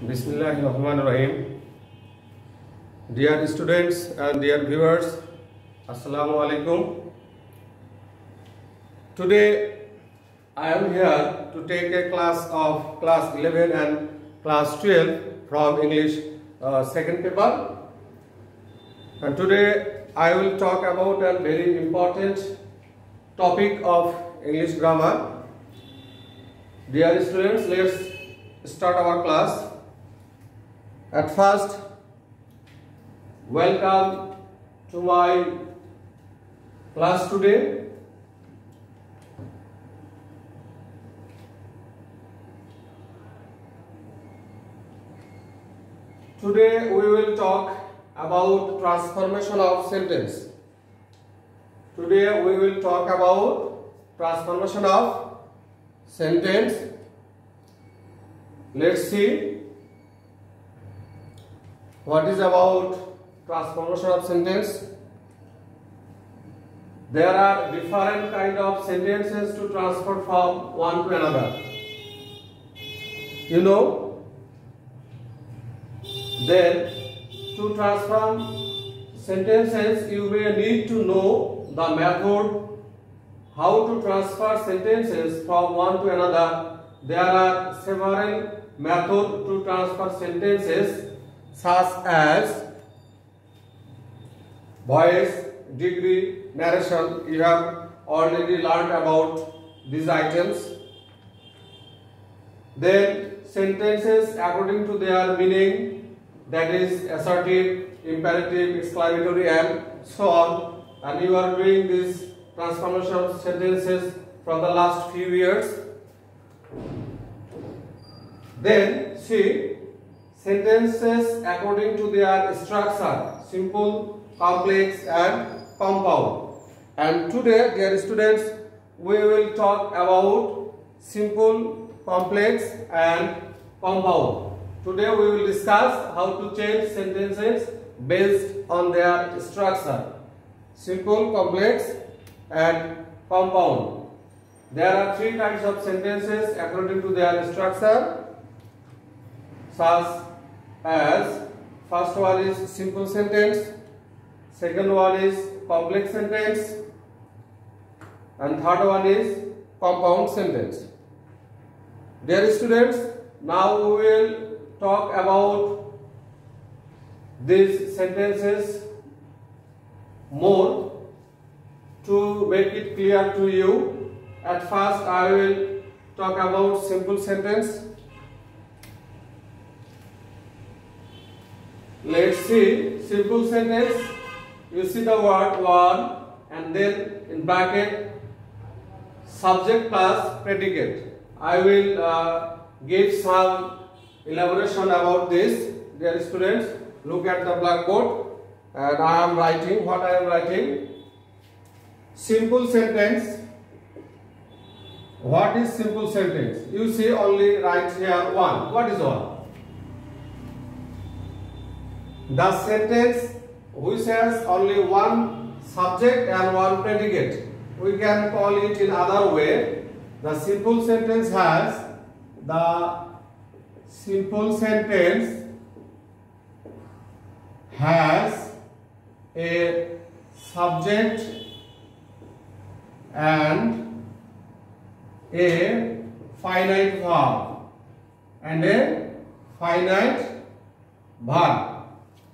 Bismillahirrahmanirrahim. Dear students and dear viewers, Assalamu alaikum. Today I am here to take a class of class 11 and class 12 from English second paper. And today I will talk about a very important topic of English grammar. Dear students, let's start our class. At first, welcome to my class today. Today we will talk about transformation of sentence. Today we will talk about transformation of sentence. Let's see what is about transformation of sentence. There are different kind of sentences to transfer from one to another. You know, then to transform sentences you may need to know the method how to transfer sentences from one to another. There are several methods to transfer sentences, such as voice, degree, narration. You have already learned about these items. Then sentences according to their meaning, that is assertive, imperative, exclamatory and so on. And you are doing this transformation of sentences from the last few years. Then see sentences according to their structure, simple, complex and compound. And today, dear students, we will talk about simple, complex and compound. Today we will discuss how to change sentences based on their structure, simple, complex and compound. There are three kinds of sentences according to their structure, such as first one is simple sentence, second one is complex sentence and third one is compound sentence. Dear students, now we will talk about these sentences more to make it clear to you. At first I will talk about simple sentence. Let's see simple sentence. You see the word one and then in bracket subject plus predicate. I will give some elaboration about this. Dear students, look at the blackboard and I am writing what I am writing. Simple sentence. What is simple sentence? You see only right here one. What is one? The sentence which has only one subject and one predicate. We can call it in other way. The simple sentence has a subject and a finite verb.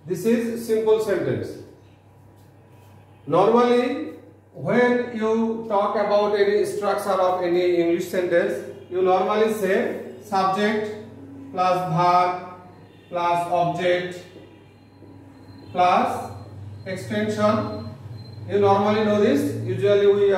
This is simple sentence. Normally, when you talk about any structure of any English sentence, you normally say subject plus verb plus object plus extension. You normally know this. Usually we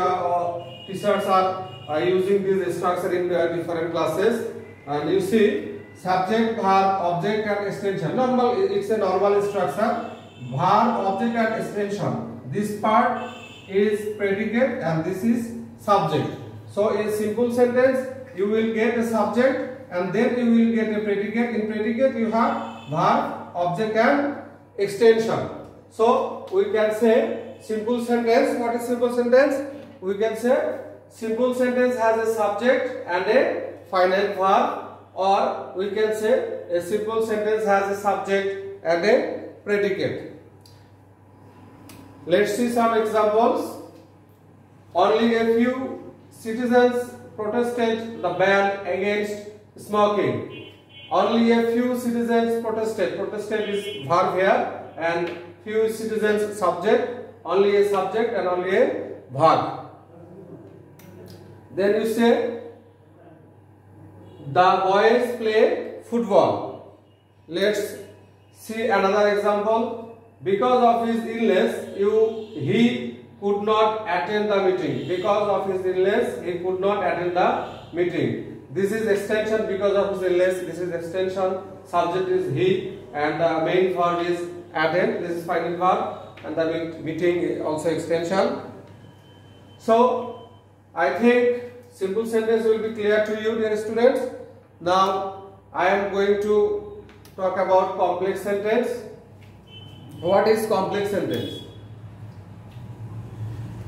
teachers are using this structure in different classes. And you see subject, verb, object and extension. It's a normal structure. Verb, object and extension. This part is predicate and this is subject. So in simple sentence you will get a subject and then you will get a predicate. In predicate you have verb, object and extension. So we can say simple sentence. What is simple sentence? We can say simple sentence has a subject and a finite verb or we can say a simple sentence has a subject and a predicate. Let's see some examples. Only a few citizens protested the ban against smoking. Only a few citizens protested. Protested is verb here, and few citizens subject. Only a subject and only a verb. Then you say the boys play football. Let's see another example. Because of his illness, he could not attend the meeting. Because of his illness, he could not attend the meeting. This is extension because of his illness. This is extension. Subject is he, and the main verb is attend. This is final verb, and the meeting is also extension. So I think simple sentence will be clear to you, dear students. Now I am going to talk about complex sentence. What is complex sentence?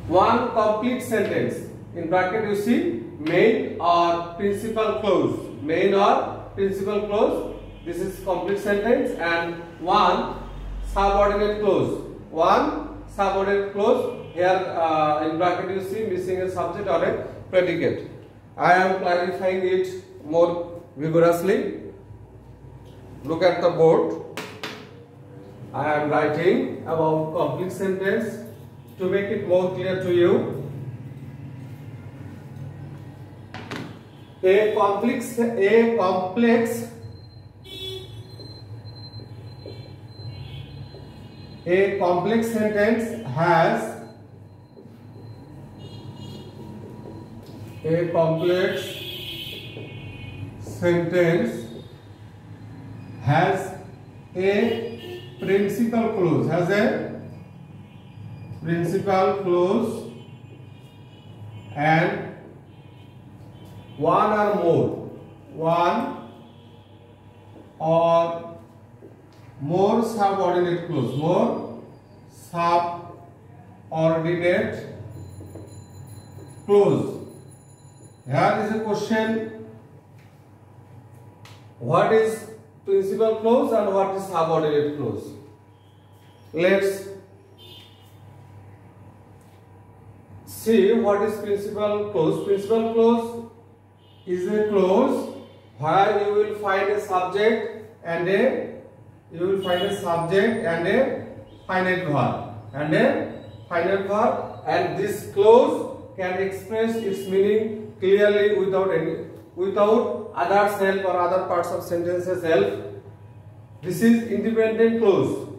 One complete sentence. In bracket you see main or principal clause. Main or principal clause. This is complete sentence, and one subordinate clause. One subordinate clause. Here in bracket you see missing a subject or a predicate. I am clarifying it more vigorously. Look at the board. I am writing about complete sentence to make it more clear to you. A complex sentence has a principal clause, and one or more subordinate clause. Here is a question: what is principal clause and what is subordinate clause? Let's see what is principal clause. Principal clause is a clause where you will find a subject and a finite verb, and this clause can express its meaning clearly without others' help or other parts of sentences help. This is independent clause.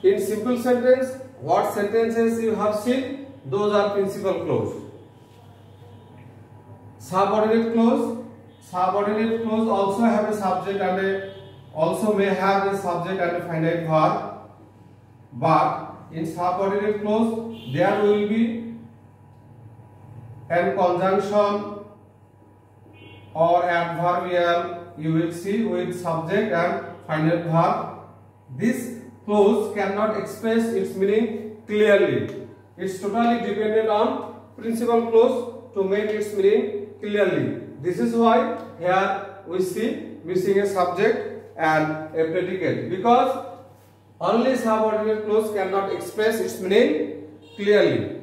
In simple sentence, what sentences you have seen, those are principal clause. Subordinate clause also have a subject and also may have a subject and a finite verb, but in subordinate clause there will be an conjunction or adverbial you will see with subject and finite verb. This clause cannot express its meaning clearly. It's totally dependent on principal clause to make its meaning clearly. This is why here we see missing a subject and a predicate, because only subordinate clause cannot express its meaning clearly.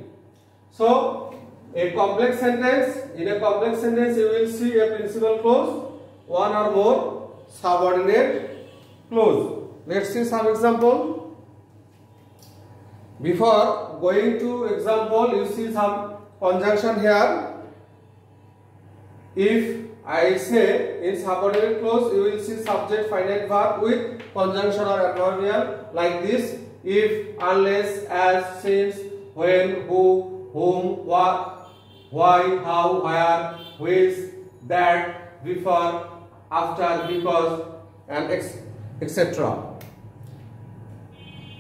So in a complex sentence you will see a principal clause, one or more subordinate clause. Let's see some example. Before going to example, you see some conjunction here. If I say in subordinate clause, you will see subject, finite verb with conjunction or adverbial like this: if, unless, as, since, when, who, whom, what, why, how, where, which, that, before, after, because, and etc.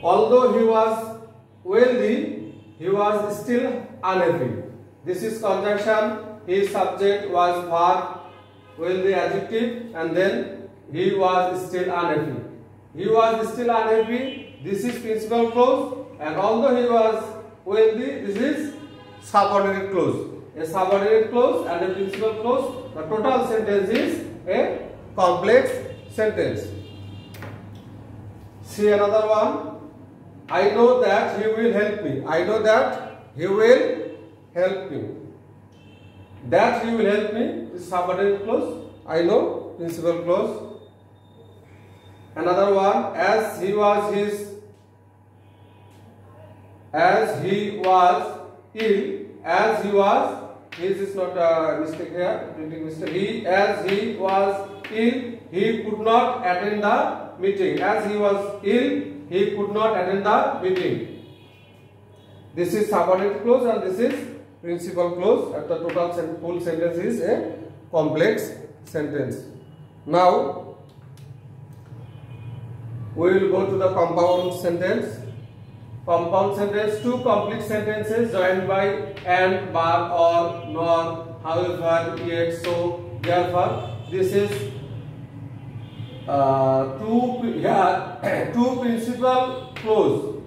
Although he was wealthy, he was still unhappy. This is conjunction. His subject was verb, wealthy adjective, and then he was still unhappy. He was still unhappy. This is principal clause, and although he was wealthy, this is subordinate clause. a subordinate clause and a principal clause. The total sentence is a complex sentence. See another one. I know that he will help me. I know that he will help me. That he will help me is subordinate clause. I know, principal clause. Another one, as he was ill, his is not a mistake here, printing mistake. As he was ill, he could not attend the meeting. As he was ill, he could not attend the meeting. This is subordinate clause and this is principal clause. At the total full sentence is a complex sentence. Now we will go to the compound sentence. Compound sentence, two complete sentences joined by and, but, or, nor, however, yet, so, therefore. This is two principal clause.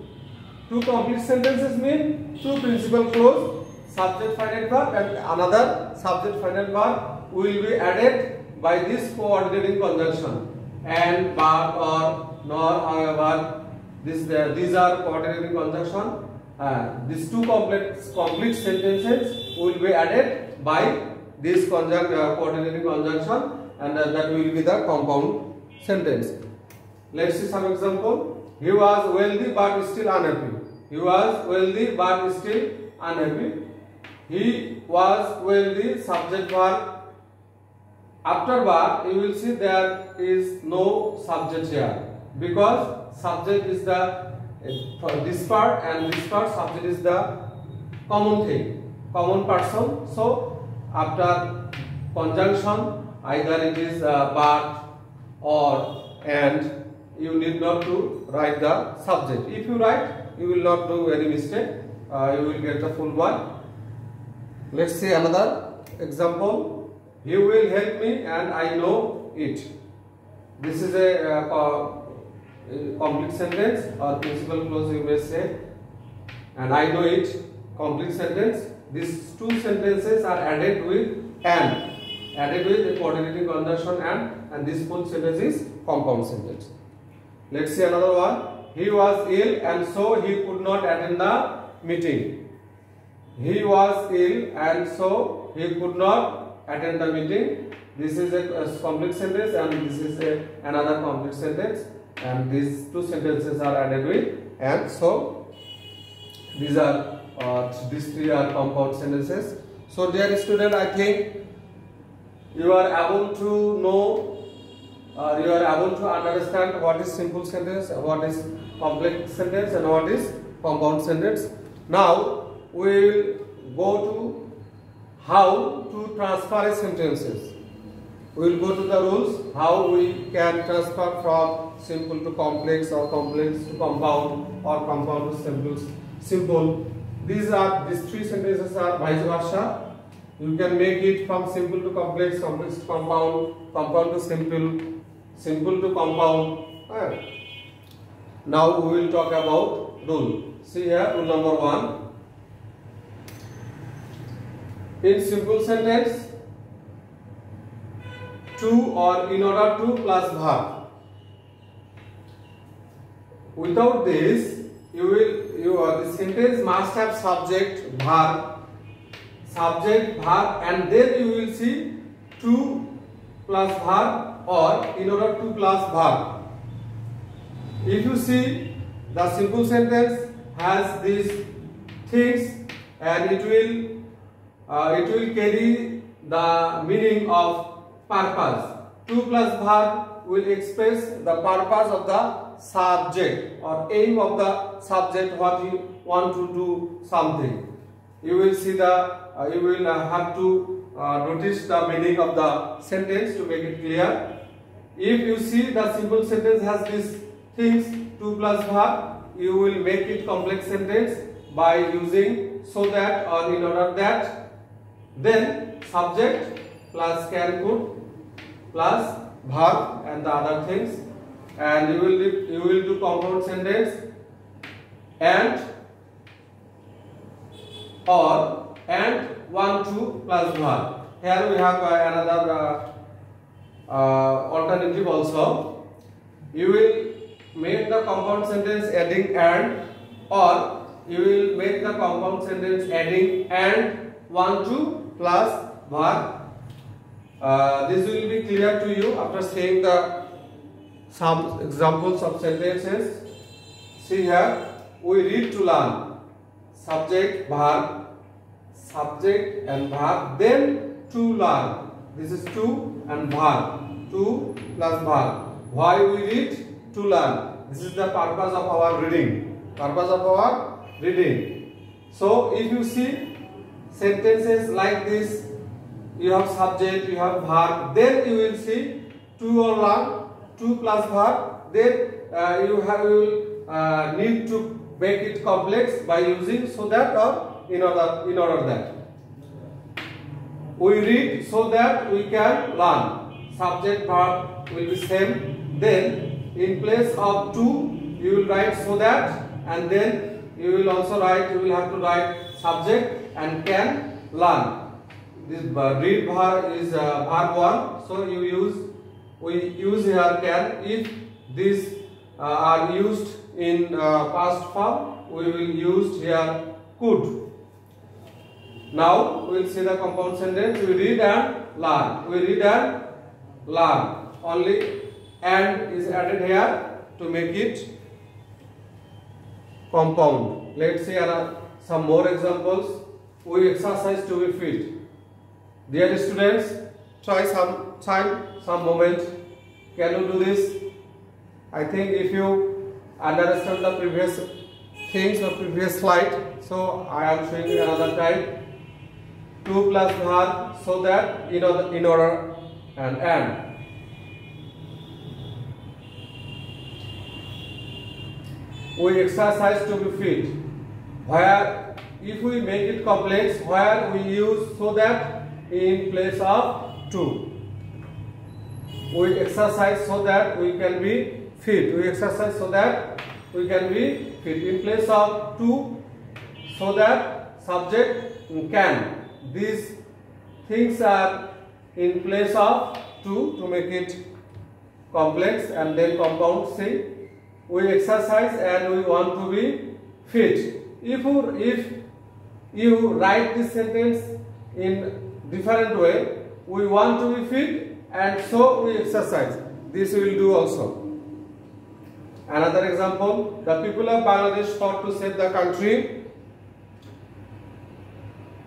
Two complete sentences mean two principal clause, subject finite verb and another subject finite verb will be added by this coordinating conjunction. And, but, or, nor, however. These are coordinating conjunction. These two complete sentences will be added by this coordinating conjunction, and that will be the compound sentence. Let's see some example. He was wealthy but still unhappy. He was wealthy but still unhappy. He was wealthy, subject verb. After verb, you will see there is no subject here because subject is the for this part and this part, subject is the common thing, common person. So after conjunction, either it is but or and, you need not to write the subject. If you write, you will not do any mistake. You will get the full one. Let's see another example. He will help me and I know it. This is a complete sentence or principal clause, you may say, and I know it, complete sentence. These two sentences are added with and, added with the coordinating conjunction and this full sentence is compound sentence. Let's see another one. He was ill and so he could not attend the meeting. He was ill and so he could not attend the meeting. This is a complete sentence and this is another complete sentence. And these two sentences are added with and, so these three are compound sentences. So dear student, I think you are able to know, you are able to understand what is simple sentence, what is complex sentence and what is compound sentence. Now we will go to how to transfer sentences. We will go to the rules, how we can transfer from simple to complex or complex to compound or compound to simple. These three sentences are vice versa. You can make it from simple to complex, complex to compound, compound to simple, simple to compound. Now we will talk about rule. See here, rule number 1. In simple sentence, to or in order to plus verb. Without this, the sentence must have subject, verb, and then you will see to plus verb or in order to plus verb. If you see, the simple sentence has these things and it will carry the meaning of purpose. To plus verb will express the purpose of the subject or aim of the subject, what you want to do something. You will see you will have to notice the meaning of the sentence to make it clear. If you see the simple sentence has these things, to plus verb, you will make it complex sentence by using so that or in order that, then subject plus can put plus verb and the other things, and you will do compound sentence and or and 1, 2 plus verb. Here we have another alternative also. You will make the compound sentence adding and, or you will make the compound sentence adding and 1, 2 plus verb. This will be clear to you after seeing some examples of sentences. See here, we read to learn. Subject, verb, subject and verb, then to learn. This is to and verb. To plus verb. Why we read? To learn. This is the purpose of our reading. Purpose of our reading. So if you see sentences like this, you have subject, you have verb, then you will see to or learn, to plus verb, then you will need to make it complex by using so that or in order that. We read so that we can learn. Subject verb will be same. Then in place of to, you will write so that, and then you will also write, you will have to write subject and can learn. This read verb is verb 1, so we use here can. If these are used in past form, we will use here could. Now we will see the compound sentence. We read and learn. We read and learn. Only and is added here to make it compound. Let's see some more examples. We exercise to be fit. Dear students, try some time, some moment. Can you do this? I think if you understand the previous things or previous slide, so I am showing you another time. To plus verb, so that in order and. We exercise to be fit. Where if we make it complex, where we use so that in place of to. We exercise so that we can be fit. We exercise so that we can be fit. In place of to, so that subject can. These things are in place of to make it complex and then compound. See, we exercise and we want to be fit. If you write this sentence in different way, we want to be fit and so we exercise. This we will do also. Another example, the people of Bangladesh fought to save the country.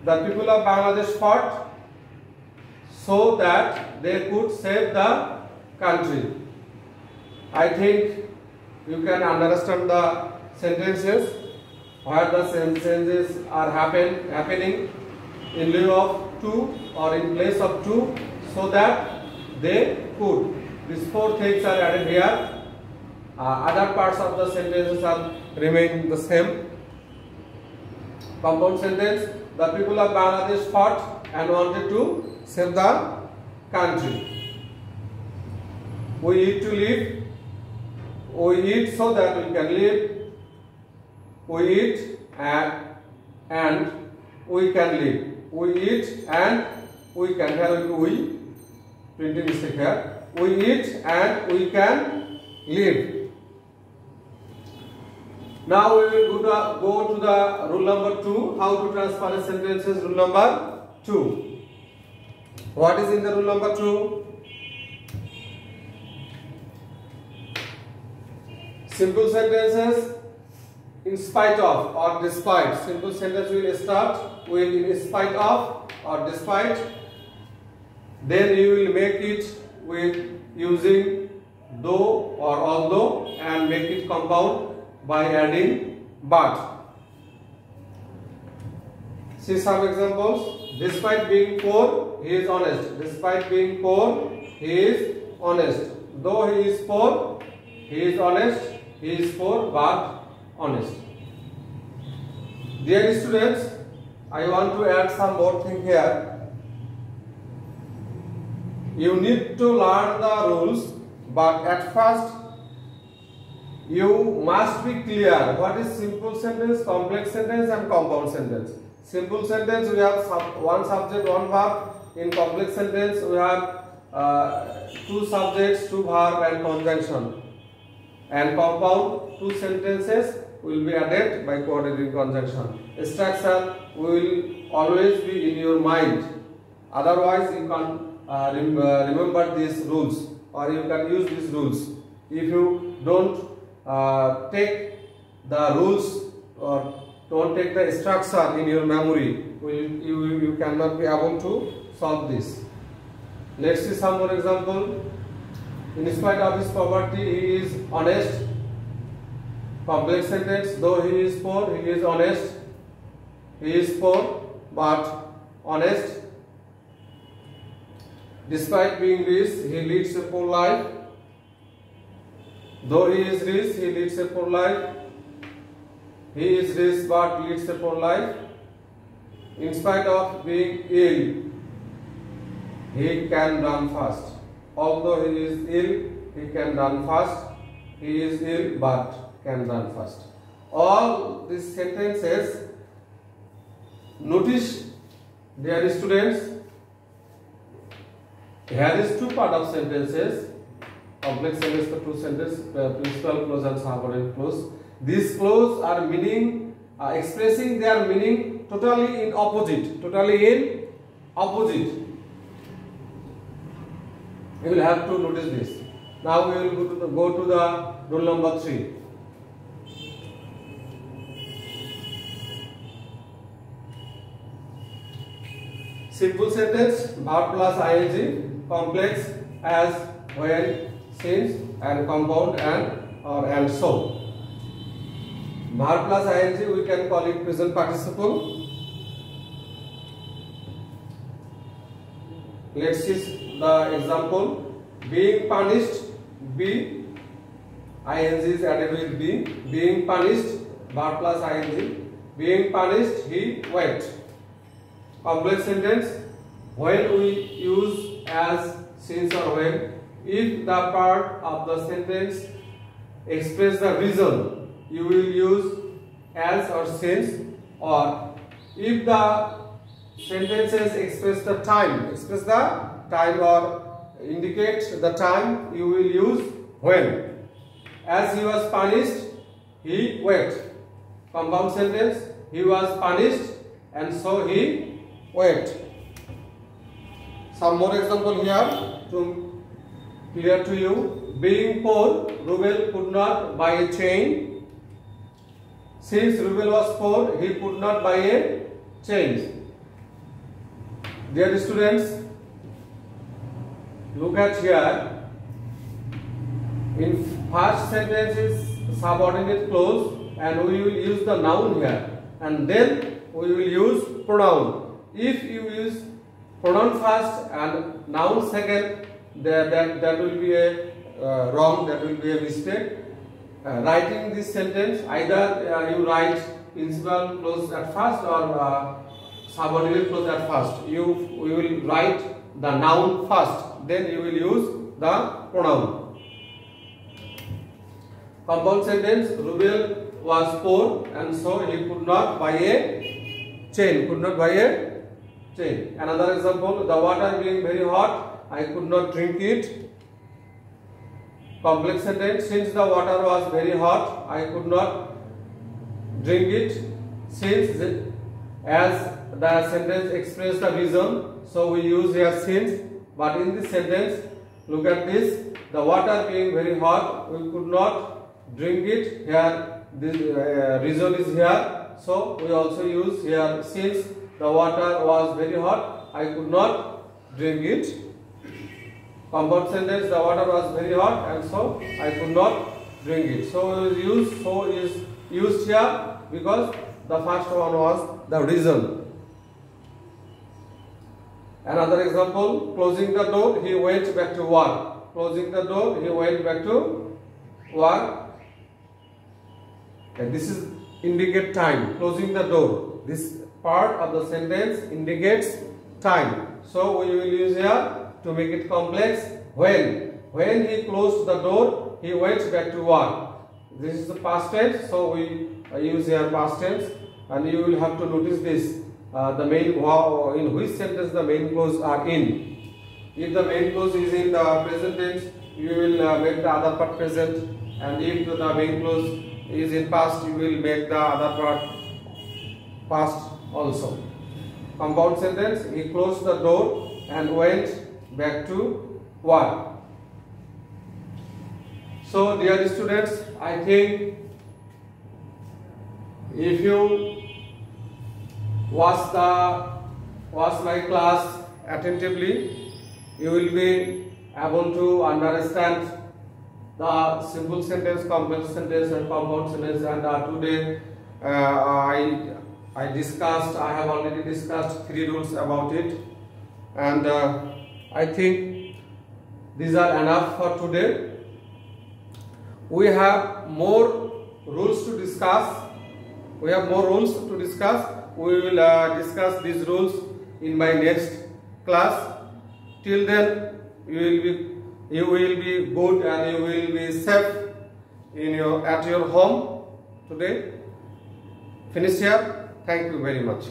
The people of Bangladesh fought so that they could save the country. I think you can understand the sentences where the sentences are happening in lieu of to or in place of to, so that they could. These four things are added here. Other parts of the sentences are remain the same. Compound sentence: the people of Bangladesh fought and wanted to save the country. We eat to live. We eat so that we can live. We eat and we can live. We eat and we can. Here we printing mistake here. We eat and we can live. Now we will go to the rule number 2. How to transfer sentences. Rule number 2. What is in the rule number 2? Simple sentences in spite of or despite. Simple sentence will start with in spite of or despite. Then you will make it with using though or although and make it compound by adding but. See some examples. Despite being poor, he is honest. Despite being poor, he is honest. Though he is poor, he is honest. He is poor but honest. Dear students, I want to add some more thing here. You need to learn the rules, but at first you must be clear what is simple sentence, complex sentence and compound sentence. Simple sentence we have one subject, one verb. In complex sentence we have two subjects, two verb and conjunction. And compound, two sentences will be added by coordinating conjunction. Structure will always be in your mind. Otherwise you can remember these rules, or you can use these rules. If you don't take the rules or don't take the structure in your memory, you cannot be able to solve this. Let's see some more example. In spite of his poverty, he is honest. Complex sentence, though he is poor, he is honest. He is poor but honest. Despite being rich, he leads a poor life. Though he is rich, he leads a poor life. He is rich but leads a poor life. In spite of being ill, he can run fast. Although he is ill, he can run fast. He is ill but can run fast. All these sentences, notice, dear students, here is two part of sentences. Complex sentence, the two sentences, principal clause and subordinate clause. These clauses are meaning, expressing their meaning totally in opposite. You will have to notice this. Now we will go to the rule number 3. Simple sentence, verb plus ing, complex as, when, since, and compound and so. Verb plus ing we can call it present participle. Let's see the example. Being punished, ing is added with be. Being punished, verb plus ing. Being punished, he went. Complex sentence, when we use as, since or when, if the part of the sentence express the reason, you will use as or since, or if the sentences express the time or indicate the time, you will use when. As he was punished, he went. Compound sentence, he was punished and so he went. Some more example here to clear to you. Being poor, Rubel could not buy a chain. Since Rubel was poor, he could not buy a chain. Dear students, look at here. In first sentence is subordinate clause and we will use the noun here, and then we will use pronoun. If you use pronoun first and noun second, that will be a wrong, that will be a mistake. Writing this sentence, either you write principal clause at first or subordinate clause at first. We will write the noun first, then you will use the pronoun. Compound sentence, Rubel was poor and so he could not buy a chain. Another example, the water being very hot, I could not drink it. Complex sentence, since the water was very hot, I could not drink it. Since, as the sentence expressed the reason, so we use here since. But in this sentence, look at this, the water being very hot, we could not drink it. Here, this reason is here, so we also use here since the water was very hot, I could not drink it. Compound sentence, the water was very hot and so I could not drink it. So is used here because the first one was the reason. Another example, closing the door, he went back to work. Closing the door, he went back to work. And this is indicate time. Closing the door, this part of the sentence indicates time. So we will use here to make it complex. When he closed the door, he went back to work. This is the past tense, so we use here past tense, and you will have to notice this. the main in which sentence the main clause are in. If the main clause is in the present tense, you will make the other part present, and if the main clause is in past, you will make the other part past also. Compound sentence: he closed the door and went back to work. So dear students, I think if you watch my class attentively, you will be able to understand the simple sentence, complex sentence and compound sentence. And today I have already discussed 3 rules about it, and I think these are enough for today. We have more rules to discuss. We will discuss these rules in my next class. Till then, you will be good and you will be safe at your home today. Finish here. Thank you very much.